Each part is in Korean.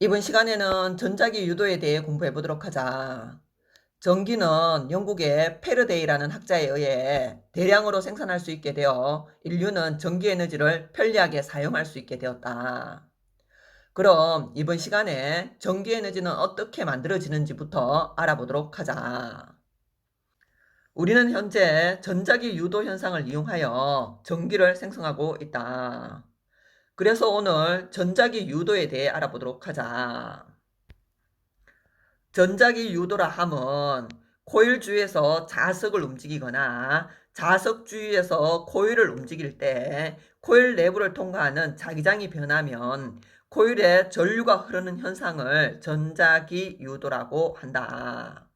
이번 시간에는 전자기 유도에 대해 공부해 보도록 하자. 전기는 영국의 패러데이라는 학자에 의해 대량으로 생산할 수 있게 되어 인류는 전기 에너지를 편리하게 사용할 수 있게 되었다. 그럼 이번 시간에 전기 에너지는 어떻게 만들어지는지부터 알아보도록 하자. 우리는 현재 전자기 유도 현상을 이용하여 전기를 생성하고 있다. 그래서 오늘 전자기 유도에 대해 알아보도록 하자. 전자기 유도라 함은 코일 주위에서 자석을 움직이거나 자석 주위에서 코일을 움직일 때 코일 내부를 통과하는 자기장이 변하면 코일에 전류가 흐르는 현상을 전자기 유도라고 한다.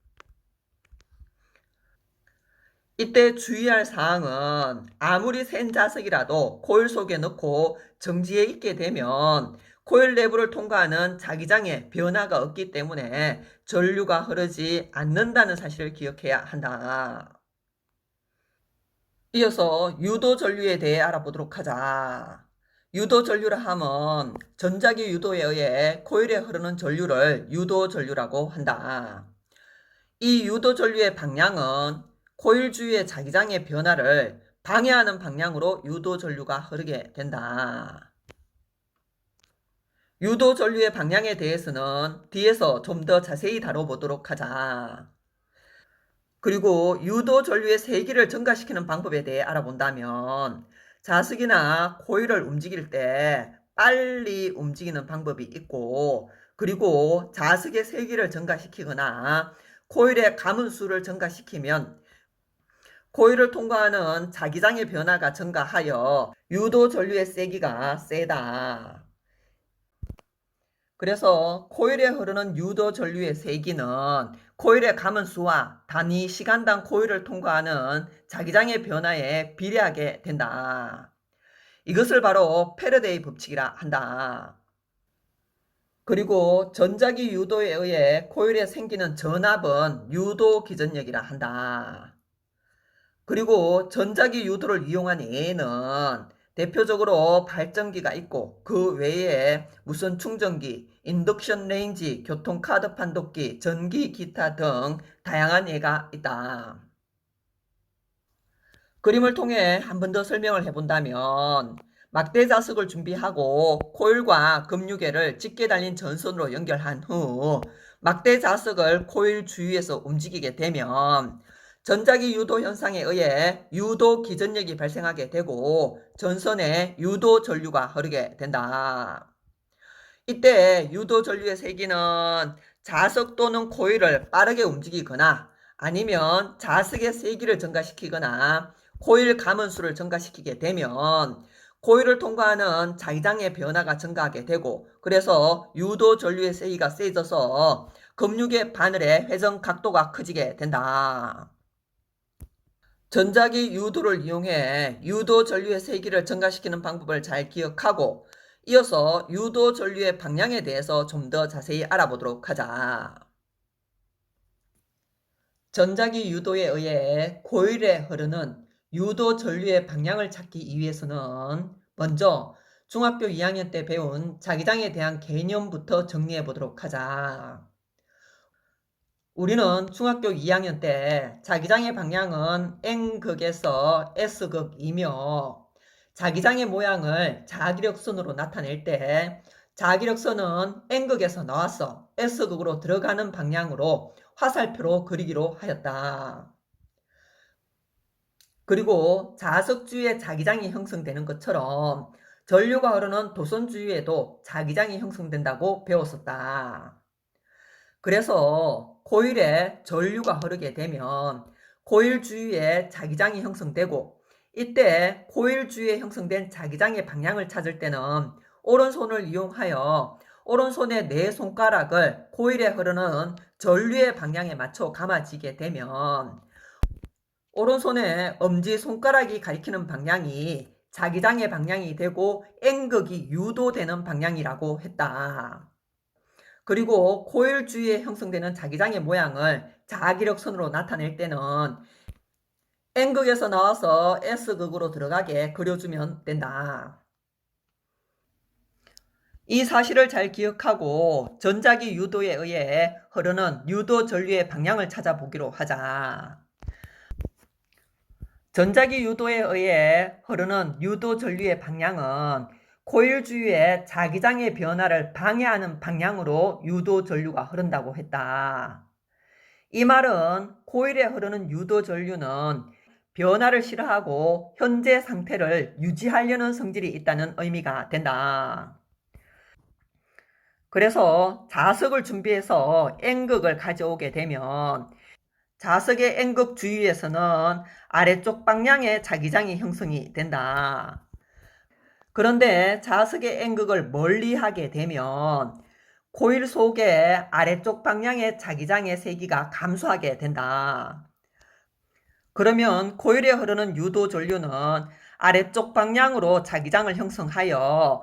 이때 주의할 사항은 아무리 센 자석이라도 코일 속에 넣고 정지해 있게 되면 코일 내부를 통과하는 자기장에 변화가 없기 때문에 전류가 흐르지 않는다는 사실을 기억해야 한다. 이어서 유도 전류에 대해 알아보도록 하자. 유도 전류라 함은 전자기 유도에 의해 코일에 흐르는 전류를 유도 전류라고 한다. 이 유도 전류의 방향은 코일 주위의 자기장의 변화를 방해하는 방향으로 유도 전류가 흐르게 된다. 유도 전류의 방향에 대해서는 뒤에서 좀 더 자세히 다뤄보도록 하자. 그리고 유도 전류의 세기를 증가시키는 방법에 대해 알아본다면 자석이나 코일을 움직일 때 빨리 움직이는 방법이 있고, 그리고 자석의 세기를 증가시키거나 코일의 가문수를 증가시키면 코일을 통과하는 자기장의 변화가 증가하여 유도 전류의 세기가 세다. 그래서 코일에 흐르는 유도 전류의 세기는 코일의 가문수와 단위 시간당 코일을 통과하는 자기장의 변화에 비례하게 된다. 이것을 바로 패러데이 법칙이라 한다. 그리고 전자기 유도에 의해 코일에 생기는 전압은 유도 기전력이라 한다. 그리고 전자기 유도를 이용한 예에는 대표적으로 발전기가 있고 그 외에 무선 충전기, 인덕션 레인지, 교통카드 판독기, 전기 기타 등 다양한 예가 있다. 그림을 통해 한 번 더 설명을 해본다면 막대 자석을 준비하고 코일과 금유계를 짙게 달린 전선으로 연결한 후 막대 자석을 코일 주위에서 움직이게 되면 전자기 유도 현상에 의해 유도 기전력이 발생하게 되고 전선에 유도 전류가 흐르게 된다. 이때 유도 전류의 세기는 자석 또는 코일을 빠르게 움직이거나 아니면 자석의 세기를 증가시키거나 코일 가문수를 증가시키게 되면 코일을 통과하는 자기장의 변화가 증가하게 되고, 그래서 유도 전류의 세기가 세져서 금융의 바늘의 회전 각도가 커지게 된다. 전자기 유도를 이용해 유도 전류의 세기를 증가시키는 방법을 잘 기억하고 이어서 유도 전류의 방향에 대해서 좀 더 자세히 알아보도록 하자. 전자기 유도에 의해 코일에 흐르는 유도 전류의 방향을 찾기 위해서는 먼저 중학교 2학년 때 배운 자기장에 대한 개념부터 정리해 보도록 하자. 우리는 중학교 2학년 때 자기장의 방향은 N극에서 S극이며 자기장의 모양을 자기력선으로 나타낼 때 자기력선은 N극에서 나와서 S극으로 들어가는 방향으로 화살표로 그리기로 하였다. 그리고 자석 주위에 자기장이 형성되는 것처럼 전류가 흐르는 도선 주위에도 자기장이 형성된다고 배웠었다. 그래서 코일에 전류가 흐르게 되면 코일 주위에 자기장이 형성되고 이때 코일 주위에 형성된 자기장의 방향을 찾을 때는 오른손을 이용하여 오른손의 네 손가락을 코일에 흐르는 전류의 방향에 맞춰 감아지게 되면 오른손의 엄지손가락이 가리키는 방향이 자기장의 방향이 되고 N극이 유도되는 방향이라고 했다. 그리고 코일 주위에 형성되는 자기장의 모양을 자기력선으로 나타낼 때는 N극에서 나와서 S극으로 들어가게 그려주면 된다. 이 사실을 잘 기억하고 전자기 유도에 의해 흐르는 유도 전류의 방향을 찾아보기로 하자. 전자기 유도에 의해 흐르는 유도 전류의 방향은 코일 주위의 자기장의 변화를 방해하는 방향으로 유도 전류가 흐른다고 했다. 이 말은 코일에 흐르는 유도 전류는 변화를 싫어하고 현재 상태를 유지하려는 성질이 있다는 의미가 된다. 그래서 자석을 준비해서 N극을 가져오게 되면 자석의 N극 주위에서는 아래쪽 방향의 자기장이 형성이 된다. 그런데 자석의 N극을 멀리 하게 되면 코일 속의 아래쪽 방향의 자기장의 세기가 감소하게 된다. 그러면 코일에 흐르는 유도 전류는 아래쪽 방향으로 자기장을 형성하여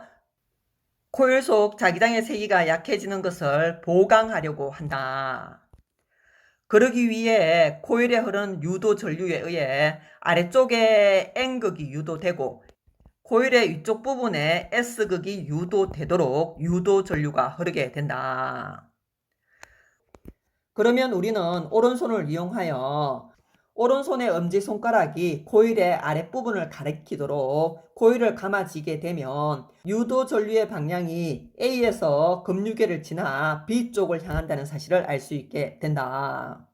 코일 속 자기장의 세기가 약해지는 것을 보강하려고 한다. 그러기 위해 코일에 흐르는 유도 전류에 의해 아래쪽에 N극이 유도되고 코일의 위쪽 부분에 S극이 유도되도록 유도 전류가 흐르게 된다. 그러면 우리는 오른손을 이용하여 오른손의 엄지손가락이 코일의 아랫부분을 가리키도록 코일을 감아쥐게 되면 유도 전류의 방향이 A에서 급류계를 지나 B 쪽을 향한다는 사실을 알 수 있게 된다.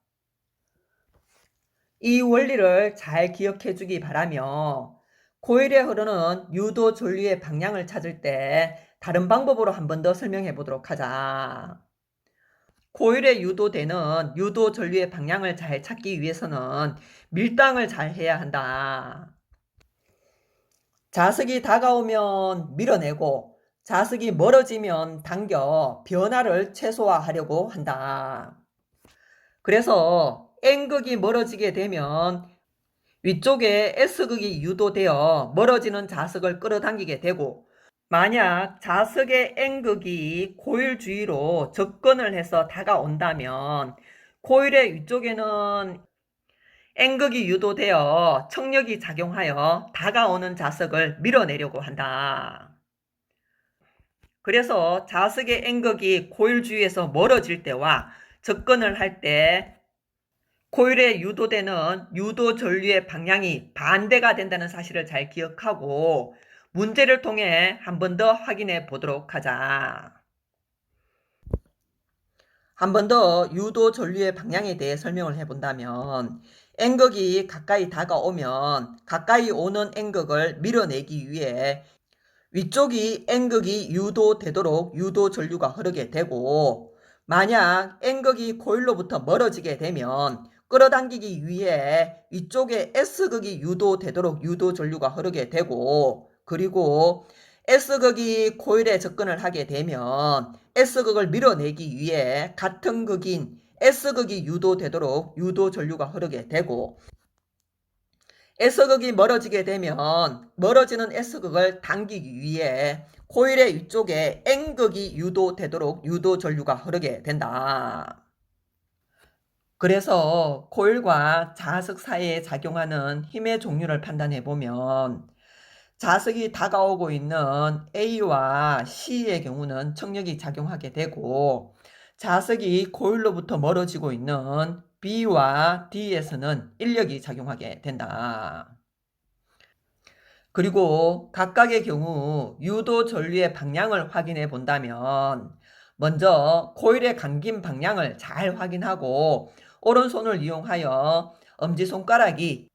이 원리를 잘 기억해 주기 바라며 코일에 흐르는 유도 전류의 방향을 찾을 때 다른 방법으로 한 번 더 설명해 보도록 하자. 코일에 유도되는 유도 전류의 방향을 잘 찾기 위해서는 밀당을 잘 해야 한다. 자석이 다가오면 밀어내고 자석이 멀어지면 당겨 변화를 최소화하려고 한다. 그래서 N극이 멀어지게 되면 위쪽에 S극이 유도되어 멀어지는 자석을 끌어당기게 되고 만약 자석의 N극이 코일 주위로 접근을 해서 다가온다면 코일의 위쪽에는 N극이 유도되어 청력이 작용하여 다가오는 자석을 밀어내려고 한다. 그래서 자석의 N극이 코일 주위에서 멀어질 때와 접근을 할 때 코일에 유도되는 유도 전류의 방향이 반대가 된다는 사실을 잘 기억하고 문제를 통해 한 번 더 확인해 보도록 하자. 한 번 더 유도 전류의 방향에 대해 설명을 해본다면 N극이 가까이 다가오면 가까이 오는 N극을 밀어내기 위해 위쪽이 N극이 유도되도록 유도 전류가 흐르게 되고 만약 N극이 코일로부터 멀어지게 되면 끌어당기기 위해 위쪽에 S극이 유도되도록 유도 전류가 흐르게 되고 그리고 S극이 코일에 접근을 하게 되면 S극을 밀어내기 위해 같은 극인 S극이 유도되도록 유도 전류가 흐르게 되고 S극이 멀어지게 되면 멀어지는 S극을 당기기 위해 코일의 위쪽에 N극이 유도되도록 유도 전류가 흐르게 된다. 그래서 코일과 자석 사이에 작용하는 힘의 종류를 판단해 보면 자석이 다가오고 있는 A와 C의 경우는 청력이 작용하게 되고 자석이 코일로부터 멀어지고 있는 B와 D에서는 인력이 작용하게 된다. 그리고 각각의 경우 유도 전류의 방향을 확인해 본다면 먼저 코일의 감긴 방향을 잘 확인하고 오른손을 이용하여 엄지손가락이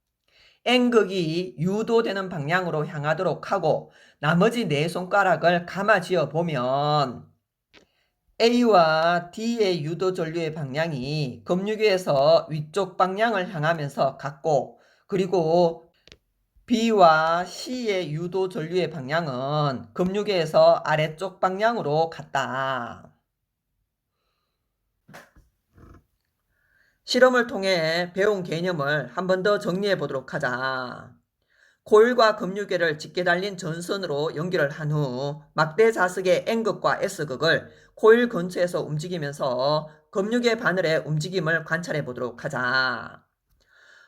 N극이 유도되는 방향으로 향하도록 하고 나머지 네 손가락을 감아쥐어 보면 A와 D의 유도 전류의 방향이 급류계에서 위쪽 방향을 향하면서 같고 그리고 B와 C의 유도 전류의 방향은 급류계에서 아래쪽 방향으로 같다. 실험을 통해 배운 개념을 한 번 더 정리해 보도록 하자. 코일과 급류계를 짙게 달린 전선으로 연결을 한 후 막대 자석의 N극과 S극을 코일 근처에서 움직이면서 급류계 바늘의 움직임을 관찰해 보도록 하자.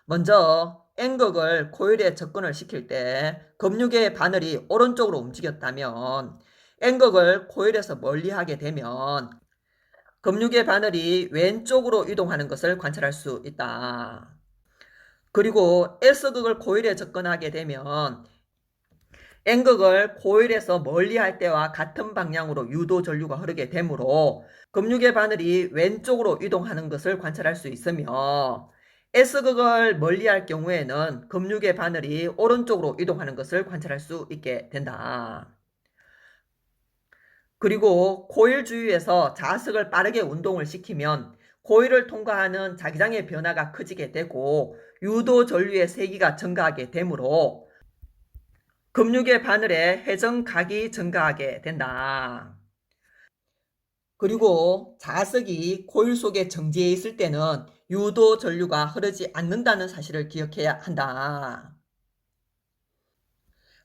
먼저 N극을 코일에 접근을 시킬 때 급류계의 바늘이 오른쪽으로 움직였다면 N극을 코일에서 멀리하게 되면 금육의 바늘이 왼쪽으로 이동하는 것을 관찰할 수 있다. 그리고 S극을 코일에 접근하게 되면 N극을 코일에서 멀리할 때와 같은 방향으로 유도 전류가 흐르게 되므로 금육의 바늘이 왼쪽으로 이동하는 것을 관찰할 수 있으며 S극을 멀리할 경우에는 금육의 바늘이 오른쪽으로 이동하는 것을 관찰할 수 있게 된다. 그리고 코일 주위에서 자석을 빠르게 운동을 시키면 코일을 통과하는 자기장의 변화가 커지게 되고 유도 전류의 세기가 증가하게 되므로 금육의 바늘의 회전각이 증가하게 된다. 그리고 자석이 코일 속에 정지해 있을 때는 유도 전류가 흐르지 않는다는 사실을 기억해야 한다.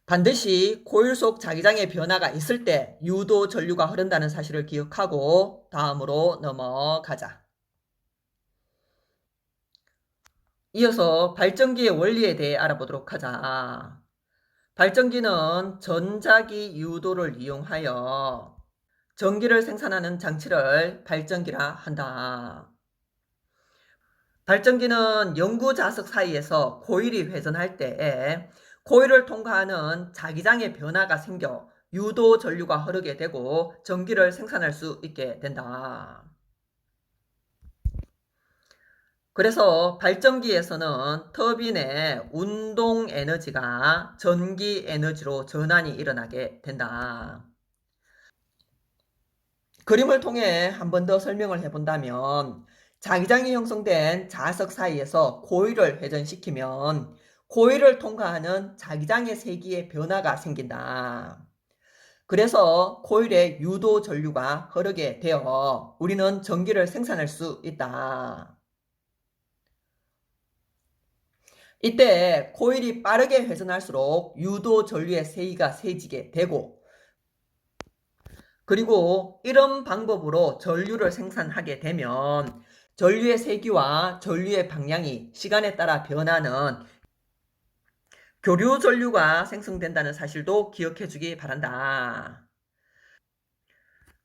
반드시 코일 속 자기장의 변화가 있을 때 유도 전류가 흐른다는 사실을 기억하고 다음으로 넘어가자. 이어서 발전기의 원리에 대해 알아보도록 하자. 발전기는 전자기 유도를 이용하여 전기를 생산하는 장치를 발전기라 한다. 발전기는 영구 자석 사이에서 코일이 회전할 때 코일을 통과하는 자기장의 변화가 생겨 유도 전류가 흐르게 되고 전기를 생산할 수 있게 된다. 그래서 발전기에서는 터빈의 운동 에너지가 전기 에너지로 전환이 일어나게 된다. 그림을 통해 한 번 더 설명을 해본다면 자기장이 형성된 자석 사이에서 코일을 회전시키면 코일을 통과하는 자기장의 세기의 변화가 생긴다. 그래서 코일에 유도 전류가 흐르게 되어 우리는 전기를 생산할 수 있다. 이때 코일이 빠르게 회전할수록 유도 전류의 세기가 세지게 되고 그리고 이런 방법으로 전류를 생산하게 되면 전류의 세기와 전류의 방향이 시간에 따라 변하는 교류 전류가 생성된다는 사실도 기억해 주기 바란다.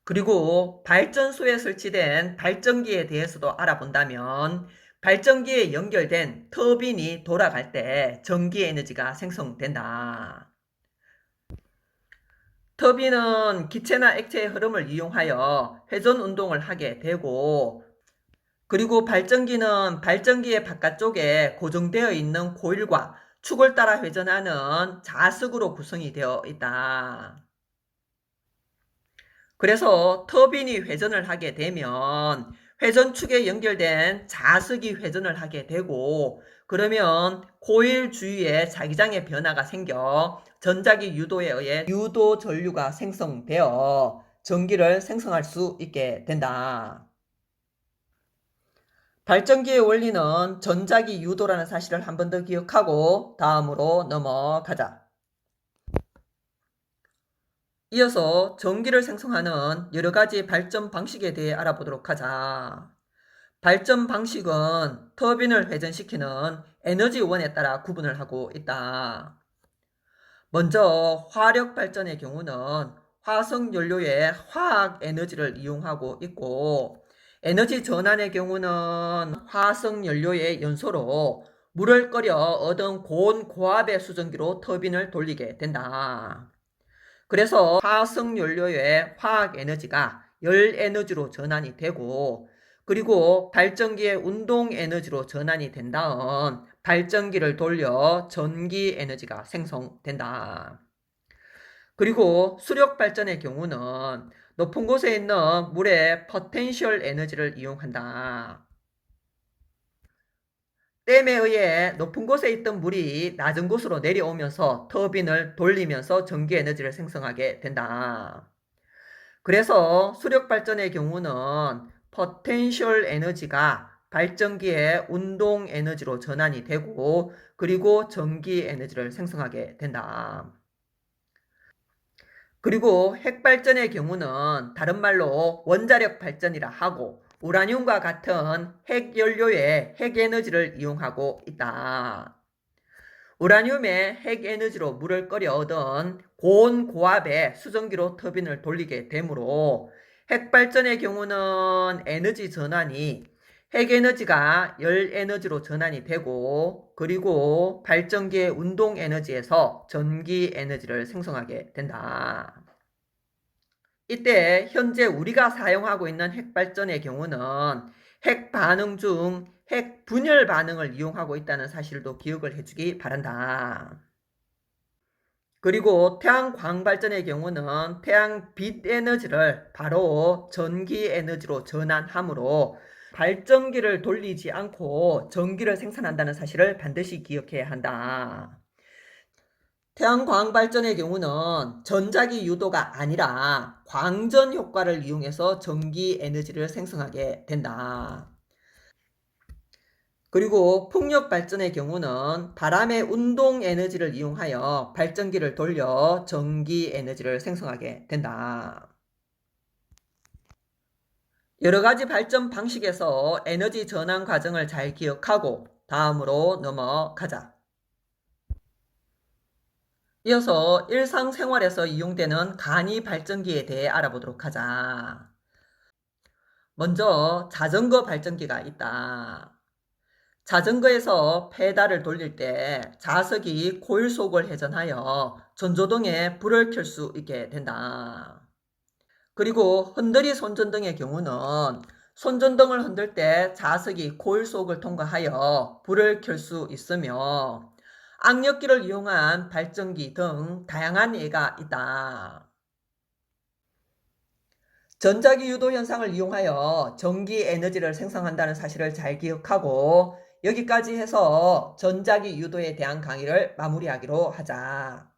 그리고 발전소에 설치된 발전기에 대해서도 알아본다면 발전기에 연결된 터빈이 돌아갈 때 전기 에너지가 생성된다. 터빈은 기체나 액체의 흐름을 이용하여 회전 운동을 하게 되고 그리고 발전기는 발전기의 바깥쪽에 고정되어 있는 코일과 축을 따라 회전하는 자석으로 구성이 되어 있다. 그래서 터빈이 회전을 하게 되면 회전축에 연결된 자석이 회전을 하게 되고 그러면 코일 주위에 자기장의 변화가 생겨 전자기 유도에 의해 유도 전류가 생성되어 전기를 생성할 수 있게 된다. 발전기의 원리는 전자기 유도라는 사실을 한 번 더 기억하고 다음으로 넘어가자. 이어서 전기를 생성하는 여러 가지 발전 방식에 대해 알아보도록 하자. 발전 방식은 터빈을 회전시키는 에너지원에 따라 구분을 하고 있다. 먼저 화력 발전의 경우는 화석 연료의 화학 에너지를 이용하고 있고 에너지 전환의 경우는 화석 연료의 연소로 물을 끓여 얻은 고온 고압의 수증기로 터빈을 돌리게 된다. 그래서 화석 연료의 화학 에너지가 열 에너지로 전환이 되고 그리고 발전기의 운동 에너지로 전환이 된 다음 발전기를 돌려 전기 에너지가 생성된다. 그리고 수력 발전의 경우는 높은 곳에 있는 물의 포텐셜 에너지를 이용한다. 댐에 의해 높은 곳에 있던 물이 낮은 곳으로 내려오면서 터빈을 돌리면서 전기 에너지를 생성하게 된다. 그래서 수력 발전의 경우는 포텐셜 에너지가 발전기의 운동 에너지로 전환이 되고 그리고 전기 에너지를 생성하게 된다. 그리고 핵발전의 경우는 다른 말로 원자력 발전이라 하고 우라늄과 같은 핵연료의 핵에너지를 이용하고 있다. 우라늄의 핵에너지로 물을 끓여 얻은 고온 고압의 수증기로 터빈을 돌리게 되므로 핵발전의 경우는 에너지 전환이 핵에너지가 열에너지로 전환이 되고 그리고 발전기의 운동에너지에서 전기에너지를 생성하게 된다. 이때 현재 우리가 사용하고 있는 핵발전의 경우는 핵반응 중 핵분열 반응을 이용하고 있다는 사실도 기억을 해주기 바란다. 그리고 태양광 발전의 경우는 태양 빛 에너지를 바로 전기 에너지로 전환하므로 발전기를 돌리지 않고 전기를 생산한다는 사실을 반드시 기억해야 한다. 태양광 발전의 경우는 전자기 유도가 아니라 광전 효과를 이용해서 전기 에너지를 생성하게 된다. 그리고 풍력 발전의 경우는 바람의 운동 에너지를 이용하여 발전기를 돌려 전기 에너지를 생성하게 된다. 여러 가지 발전 방식에서 에너지 전환 과정을 잘 기억하고 다음으로 넘어가자. 이어서 일상생활에서 이용되는 간이 발전기에 대해 알아보도록 하자. 먼저 자전거 발전기가 있다. 자전거에서 페달을 돌릴 때 자석이 코일 속을 회전하여 전조등에 불을 켤 수 있게 된다. 그리고 흔들이 손전등의 경우는 손전등을 흔들 때 자석이 코일 속을 통과하여 불을 켤 수 있으며 악력기를 이용한 발전기 등 다양한 예가 있다. 전자기 유도 현상을 이용하여 전기 에너지를 생성한다는 사실을 잘 기억하고 여기까지 해서 전자기 유도에 대한 강의를 마무리하기로 하자.